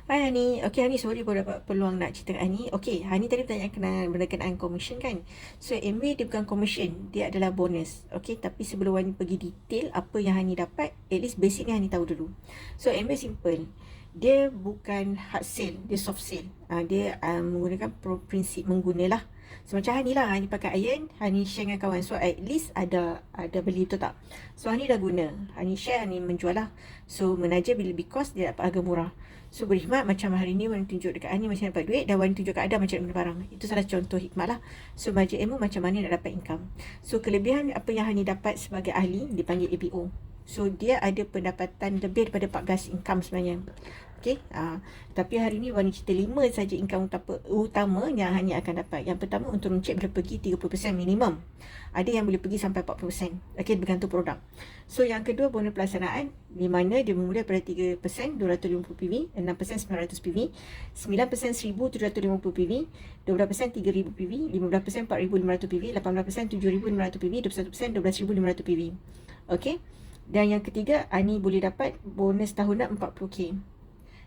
Hai Hani, okey Hani, sorry baru dapat peluang nak cerita dengan Hani. Okey, Hani tadi bertanya berkenaan commission kan. So MBA dia bukan commission, dia adalah bonus. Okey, tapi sebelum Hani pergi detail apa yang Hani dapat, at least basic ni Hani tahu dulu. So MBA simple. Dia bukan hard sale, dia soft sale. Dia menggunakan prinsip menggunalah. So macam Hani lah, Hani pakai iron, Hani share dengan kawan. So at least ada beli, betul tak? So Hani dah guna, Hani share, Hani menjual lah. So menaja bila because dia dapat harga murah. So berkhidmat macam hari ni Wani tunjuk dekat Ani macam dapat duit, dan Wani tunjuk kat Adam macam nak guna barang. Itu salah contoh hikmat lah. So bajet ilmu macam mana nak dapat income. So kelebihan apa yang Hani dapat sebagai ahli dipanggil APO. So dia ada pendapatan lebih daripada 14 income sebenarnya. Okay, tapi hari ni Wani cerita 5 saja income utama yang Hani akan dapat. Yang pertama, untuk runcit boleh pergi 30% minimum. Ada yang boleh pergi sampai 40%. Okay, bergantung produk. So yang kedua, bonus pelaksanaan, di mana dia bermula pada 3% 250 PV, 6% 900 PV, 9% 1750 PV, 12% 3000 PV, 15% 4500 PV, 18% 7500 PV, 21% 12500 PV. Okay. Dan yang ketiga, Ani boleh dapat bonus tahunan 40k.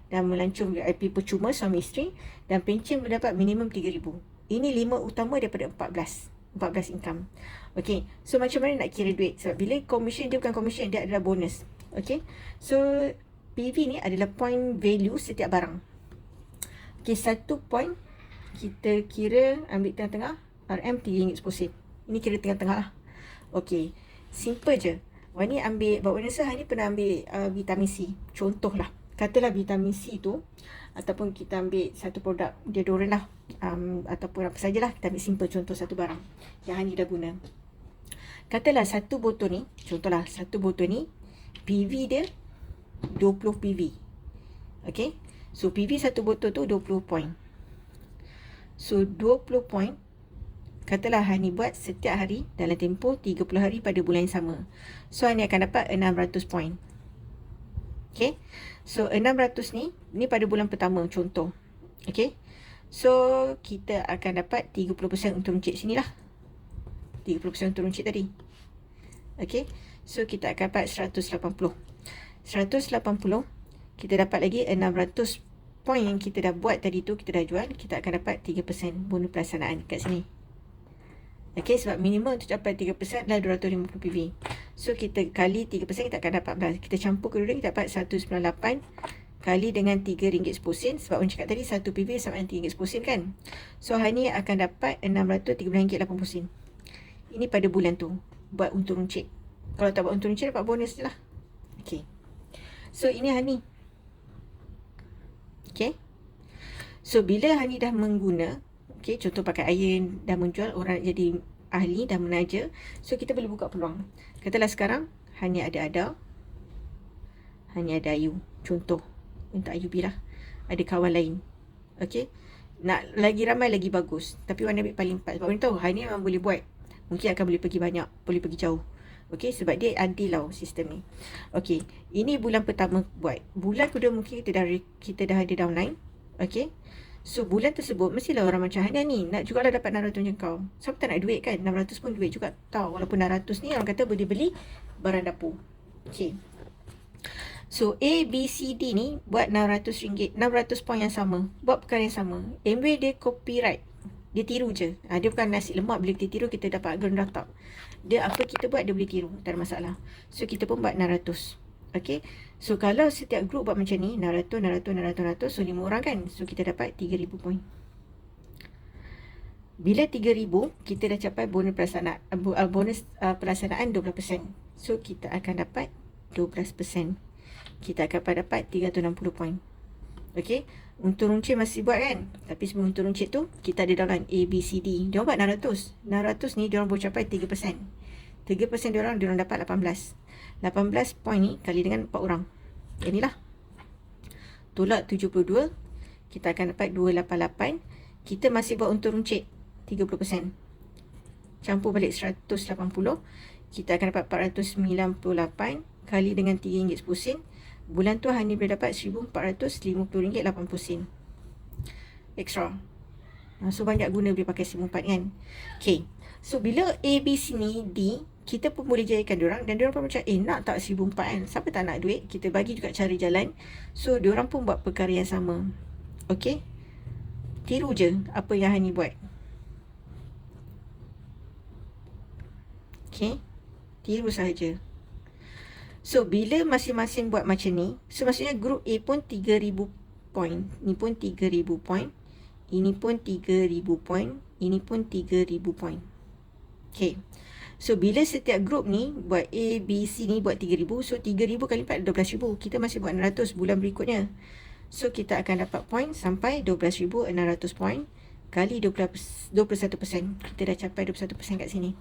Dan melancong VIP percuma suami isteri, dan pencen boleh dapat minimum 3000. Ini 5 utama daripada 14 income. Okay, so macam mana nak kira duit? Sebab bila commission, dia bukan commission, dia adalah bonus. Okay, so PV ni adalah point value setiap barang. Okay, satu point kita kira ambil tengah-tengah, RM RM3.10. Ini kira tengah-tengah lah. Okay, simple je. Wani ambil, Bapak Nasa hari ni pernah ambil vitamin C. Contoh lah, katalah vitamin C tu, ataupun kita ambil satu produk deodorant lah, ataupun apa sajalah, kita ambil simple contoh satu barang yang Hani dah guna. Katalah satu botol ni, contohlah satu botol ni PV dia 20 PV. Okay, so PV satu botol tu 20 point. So 20 point, katalah Hani buat setiap hari dalam tempoh 30 hari pada bulan yang sama. So Hani akan dapat 600 point. Okay, so 600 ni pada bulan pertama contoh. Okay, so kita akan dapat 30% untuk runcit sini lah, 30% untuk runcit tadi. Okay, so kita akan dapat 180. 180, kita dapat lagi 600 point yang kita dah buat tadi tu, kita dah jual, kita akan dapat 3% bonus pelaksanaan kat sini. Okay, sebab minimum untuk capai 3% adalah 250 PV. So kita kali 3%, kita akan dapat 14. Kita campur kedua-dua, kita dapat 198 kali dengan RM3.10. Sebab orang cakap tadi 1 PV sama dengan RM3.10 kan. So hari ni akan dapat RM613.80. Ini pada bulan tu, buat untuk runcit. Kalau tak buat untuk runcit, dapat bonus je lah. Okay, so ini Hani. Okay, so bila Hani dah mengguna, okay, contoh pakai iron, dah menjual, orang jadi ahli, dah menaja, so kita boleh buka peluang. Katalah sekarang Hani ada Hani ada Ayu, contoh untuk Ayubi lah, ada kawan lain. Okay, nak lagi ramai lagi bagus, tapi Wan ambil paling 4. Sebab Wan tahu Hani memang boleh buat, mungkin akan boleh pergi banyak, boleh pergi jauh. Okay, sebab dia adil lah sistem ni. Okay, ini bulan pertama buat. Bulan kedua mungkin kita dah ada downline. Okay, so bulan tersebut mestilah orang macam Hana ni nak jugalah dapat 600 macam kau. Siapa tak nak duit kan? 600 pun duit juga tau. Walaupun 600 ni orang kata boleh beli barang dapur. Okay, so A, B, C, D ni buat RM600, 600 poin yang sama, buat perkara yang sama. MW dia copyright, dia tiru je. Dia bukan nasi lemak, bila kita tiru kita dapat harga rendah, tak. Dia apa kita buat dia boleh tiru, tak ada masalah. So kita pun buat 600. Okay, so kalau setiap grup buat macam ni, 600, 600, 600, 600, so 5 orang kan, so kita dapat 3000 poin. Bila 3000, kita dah capai bonus pelaksanaan 12%. So kita akan dapat 12%. Kita akan dapat 360 poin. Okay, untuk runcit masih buat kan, tapi sebelum untuk runcit tu kita ada downline A, B, C, D. Dia buat 600. 600 ni dia orang boleh capai 3%. 3% dia orang dapat 18. 18 poin ni kali dengan 4 orang, inilah tolak 72, kita akan dapat 288. Kita masih buat untuk runcit 30%, campur balik 180, kita akan dapat 498 kali dengan RM3.10. Bulan tu hanya boleh dapat RM1,450.80 extra. So banyak guna boleh pakai 1,400 kan. Okay, so bila A, B, C ni D kita pun boleh jayakan diorang, dan diorang pun macam, nak tak 1,400 kan, siapa tak nak duit, kita bagi juga cara jalan. So diorang pun buat perkara yang sama. Okay, tiru je apa yang Hani buat. Okay, tiru sahaja. So bila masing-masing buat macam ni, so maksudnya group A pun 3,000 point, ni pun 3,000 point, ini pun 3,000 point, ini pun 3,000 point. Okay, so bila setiap group ni buat A, B, C ni buat 3,000, so 3,000 kali 4 12,000. Kita masih buat 600 bulan berikutnya. So kita akan dapat point sampai 12,600 point kali 21%. Kita dah capai 21% kat sini.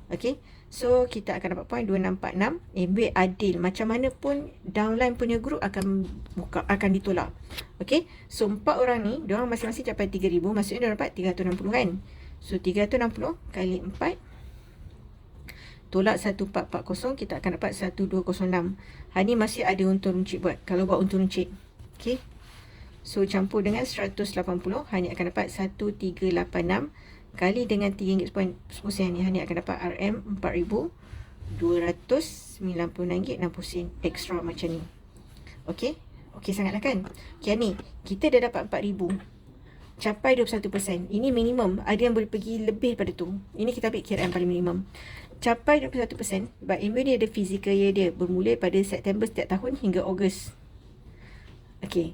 Okay, so kita akan dapat point 2646. MB adil. Macam mana pun downline punya group akan ditolak. Okay, so 4 orang ni, diorang masing-masing capai 3,000, maksudnya diorang dapat 360 kan. So 360 kali 4 tolak 1440, kita akan dapat 1206. Hani masih ada untung runcit buat, kalau buat untung runcit. Okay, so campur dengan 180, Hani akan dapat 1386 kali dengan RM3.10 ni, Hani akan dapat RM 4,290.60 extra macam ni. Okay, okay sangatlah kan. Okay ni, kita dah dapat 4,000, capai 21%. Ini minimum, ada yang boleh pergi lebih daripada tu. Ini kita ambil KRM paling minimum. Capai 21%, sebab MBA ni ada physical year dia, bermula pada September setiap tahun hingga Ogos. Okay,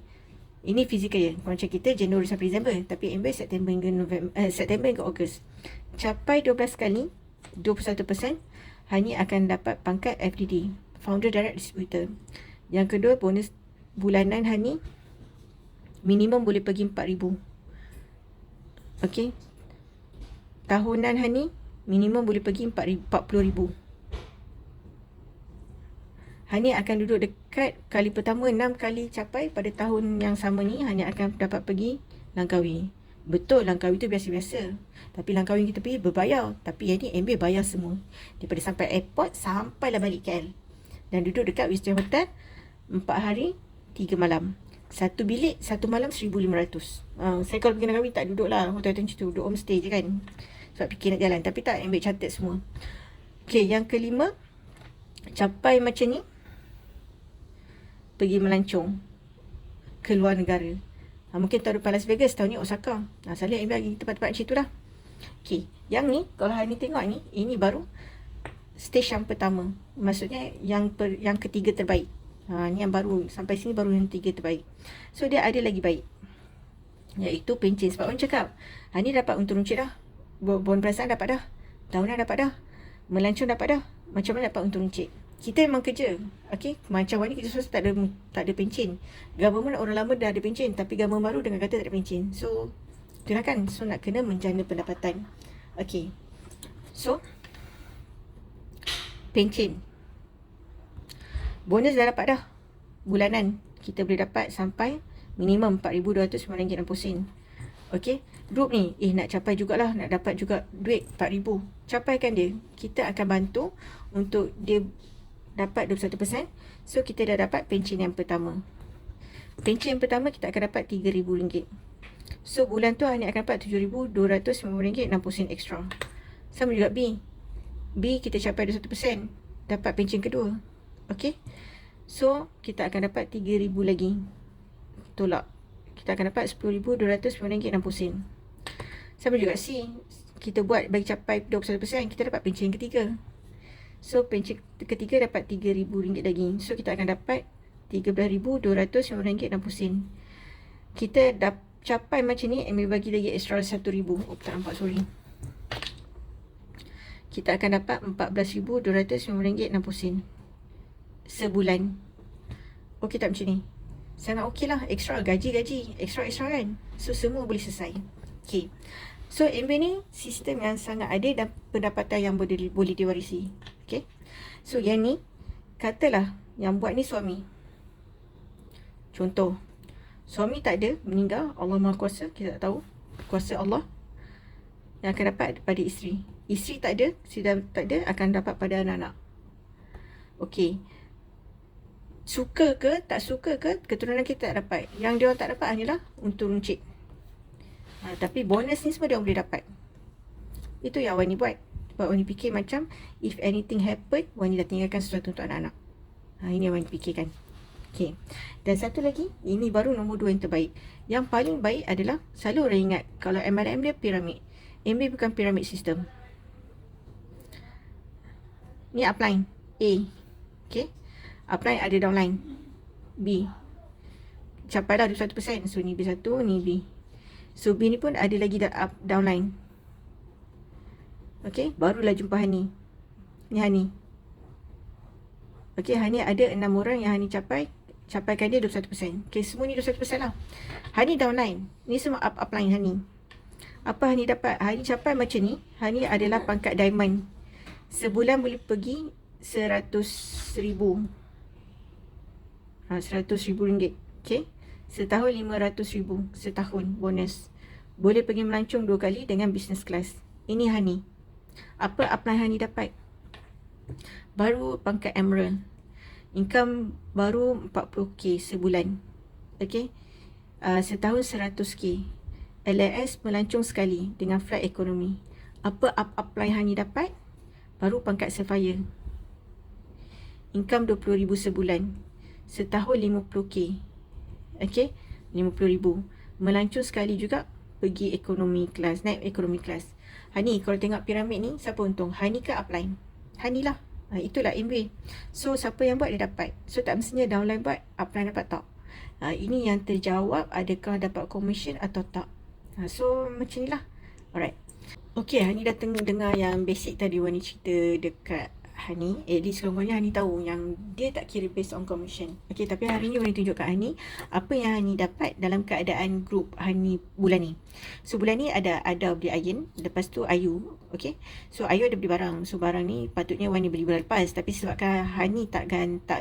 ini physical year. Macam kita Januari sampai Disember, tapi MBA September hingga September hingga Ogos. Capai 12 kali 21%, Hani akan dapat pangkat FDD, Founder Direct Distributor. Yang kedua, bonus bulanan Hani minimum boleh pergi 4,000. Okay, tahunan Hani minimum boleh pergi 40,000. Hani akan duduk dekat kali pertama 6 kali capai pada tahun yang sama ni. Hani akan dapat pergi Langkawi. Betul, Langkawi tu biasa-biasa, tapi Langkawi kita pergi berbayar. Tapi yang ni MB bayar semua, daripada sampai airport sampailah balik KL, dan duduk dekat Wisdom Hotel 4 hari 3 malam. Satu bilik 1 malam 1,500. Saya kalau pergi Langkawi tak duduk lah hotel macam tu, duduk homestay je kan, sebab fikir nak jalan. Tapi tak, MB catat semua. Okay, yang kelima, capai macam ni, pergi melancong ke luar negara. Mungkin tahun depan Las Vegas, tahun ni Osaka. Selalu MB bagi tempat-tempat macam tu lah. Okay, yang ni kalau hari ni tengok ni, ini baru stage yang pertama, maksudnya yang ketiga terbaik. Ni yang baru, sampai sini baru yang 3 terbaik. So dia ada lagi baik, iaitu pencen. Sebab orang cakap, ni dapat untung runcit dah, bon perasaan dapat dah, tahunan dapat dah, melancong dapat dah, macam mana dapat untung runcit? Kita memang kerja. Okay, macam hari ni kita susah tak ada pencen. Government orang lama dah ada pencen, tapi government baru dengan kata tak ada pencen. So itulah kan, so nak kena menjana pendapatan. Okay, so pencen, bonus dah dapat dah, bulanan kita boleh dapat sampai minimum RM4,290. Okay, group ni nak capai jugalah, nak dapat juga duit 4,000. Capaikan dia, kita akan bantu untuk dia dapat 21%. So kita dah dapat pencen yang pertama. Pencen yang pertama kita akan dapat RM3,000. So bulan tu Hani akan dapat RM7,290.60 extra. Sama juga B. B kita capai 21%, dapat pencen kedua. Okay, so kita akan dapat RM3,000 lagi, tolak. Kita akan dapat RM10,290.60. Sama juga C, kita buat bagi capai 21%, kita dapat pencen ketiga. So pencen ketiga dapat RM3,000 lagi. So kita akan dapat RM13,290.60. Kita dah capai macam ni, MB bagi lagi extra RM1,000. Oh tak nampak, sorry. Kita akan dapat RM14,290.60 sebulan. Okey tak macam ni? Sangat okey lah. Extra gaji extra kan. So semua boleh selesai. Okay, so MB ni sistem yang sangat adil dan pendapatan yang boleh diwarisi. Okay, so yang ni, katalah yang buat ni suami. Contoh, suami tak ada, meninggal, Allah Maha Kuasa, kita tak tahu kuasa Allah yang akan dapat pada isteri. Isteri tak ada, sudah tak ada, akan dapat pada anak-anak. Okey, suka ke tak suka ke, keturunan kita tak dapat. Yang dia orang tak dapat hanyalah untung runcit. Tapi bonus ni semua dia orang boleh dapat. Itu yang awak ni buat. Sebab Wani fikir macam if anything happen, Wani dah tinggalkan sesuatu untuk anak-anak. Ini yang Wani fikirkan. Okay. Dan satu lagi, ini baru nombor 2 yang terbaik. Yang paling baik adalah, selalu orang ingat, kalau MLM dia piramid. MB bukan piramid system. Ni upline A. Okay. Upline ada downline B. Capai dah 21%. So ni B1, ni B. So B ni pun ada lagi downline. Okay. Barulah jumpa Hani. Ni Hani. Okay. Hani ada 6 orang yang Hani capaikan dia 21%. Okay. Semua ni 21% lah. Hani downline. Ni semua upline Hani. Apa Hani dapat? Hani capai macam ni. Hani adalah pangkat diamond. Sebulan boleh pergi 100,000. 100,000 ringgit. Okay. Setahun 500,000. Setahun bonus. Boleh pergi melancong 2 kali dengan business class. Ini Hani. Apa upline Hani dapat? Baru pangkat emerald. Income baru 40k sebulan. Okay. Setahun 100k. LAS melancong sekali dengan flight ekonomi. Apa upline Hani dapat? Baru pangkat sapphire. Income 20,000 sebulan. Setahun 50k. Okay. 50,000. Melancong sekali juga pergi ekonomi kelas. Naik ekonomi kelas. Hani, kalau tengok piramid ni, siapa untung? Hani ke upline? Hani lah. Itulah MB. So, siapa yang buat dia dapat. So, tak mestinya downline buat, upline dapat tak. Ini yang terjawab, adakah dapat commission atau tak. So, macam ni lah. Alright. Okay, Hani dah dengar yang basic tadi Wani cerita dekat Hani. At least sekurang-kurangnya Hani tahu yang dia tak kira based on commission. Okay, tapi hari ni Wani tunjuk kat Hani apa yang Hani dapat dalam keadaan group Hani bulan ni. So, bulan ni ada beli iron. Lepas tu Ayu. Okay. So, Ayu ada beli barang. So, barang ni patutnya Wani beli bulan lepas. Tapi sebabkan Hani tak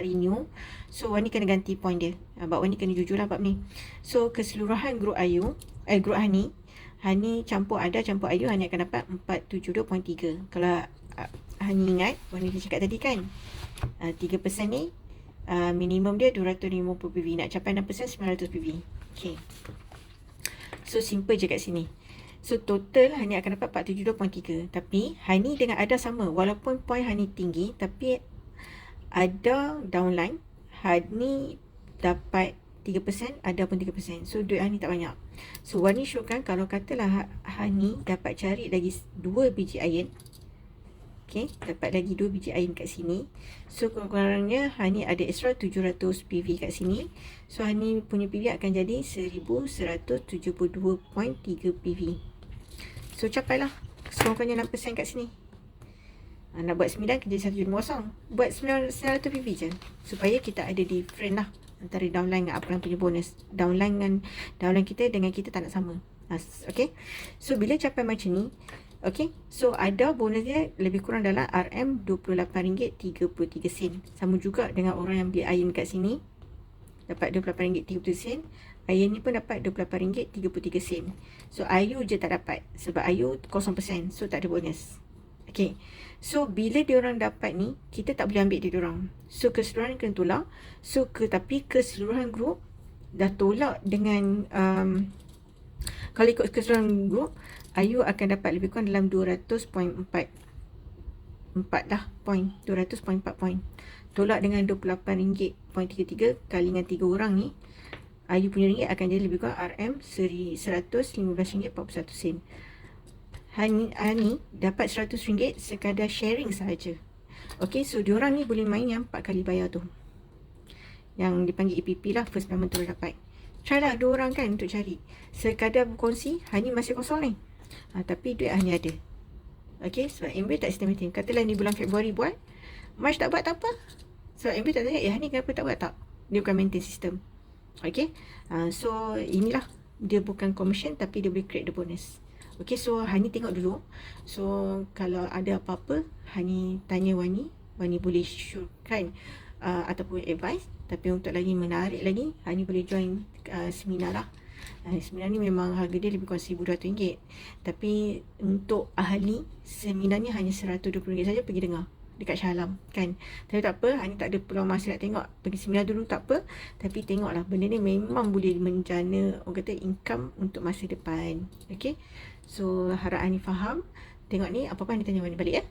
renew. So, Wani kena ganti point dia. Sebab Wani kena jujur lah bab ni. So, keseluruhan group group Hani campur Ayu, Hani akan dapat 472.3. Kalau Hani ingat, Wani dah cakap tadi kan, 3% ni minimum dia 250 PV. Nak capai 6% 900 PV. Okay. So simple je kat sini. So total Hani akan dapat 472.3. Tapi Hani dengan Ada sama. Walaupun point Hani tinggi, tapi Ada downline, Hani dapat 3%, Ada pun 3%. So duit Hani tak banyak. So Wani showkan kalau katalah Hani dapat cari lagi 2 biji iron. Okay, dapat lagi 2 biji iron kat sini. So kurang-kurangnya Hani ada extra 700 PV kat sini. So Hani punya PV akan jadi 1172.3 PV. So capailah sekurang-kurangnya 6% kat sini. Nak buat 9 kerja 1 kosong. Buat 900 PV je. Supaya kita ada different lah antara downline dengan upline punya bonus. Downline kita dengan kita tak nak sama. Okay. So bila capai macam ni, okay, so ada bonus dia lebih kurang dalam RM RM28.33. Sama juga dengan orang yang beli iron kat sini, dapat RM28.33. Iron ni pun dapat RM28.33. So Ayu je tak dapat, sebab Ayu 0%. So tak ada bonus. Okay. So bila diorang dapat ni, kita tak boleh ambil dia diorang. So keseluruhan kena tolak. So tapi keseluruhan group dah tolak dengan kalau ikut keseluruhan group, Ayu akan dapat lebih kurang dalam 200.4 lah point. 200.4 point. Tolak dengan RM28.33 kali dengan 3 orang ni, Ayu punya ringgit akan jadi lebih kurang RM RM115.41. Hani dapat RM100 sekadar sharing sahaja. Okay, so diorang ni boleh main yang 4 kali bayar tu, yang dipanggil EPP lah, first payment tu dapat. Try lah 2 orang kan untuk cari. Sekadar berkongsi, Hani masih kosong ni. Tapi duit Hani ada. Okay, sebab MB tak sistematik. Katalah ni bulan Februari buat, March tak buat tak apa. Sebab MB tak tanya, Hani kenapa tak buat tak? Dia bukan maintain sistem. Okay, so inilah, dia bukan commission tapi dia boleh create the bonus. Okay, so Hani tengok dulu. So kalau ada apa-apa, Hani tanya Wani. Wani boleh shootkan ataupun advice. Tapi untuk lagi menarik lagi, Hani boleh join seminar lah. Seminar ni memang harga dia lebih kurang RM1,200. Tapi untuk ahli, seminar ni hanya RM120 saja. Pergi dengar dekat Shah Alam kan. Tapi tak apa, Hani tak ada peluang masa nak tengok. Pergi seminar dulu tak apa. Tapi tengoklah, benda ni memang boleh menjana, orang kata, income untuk masa depan. Okay, so harap Hani faham. tengok ni apa-apa Hani tanya Wani balik ya.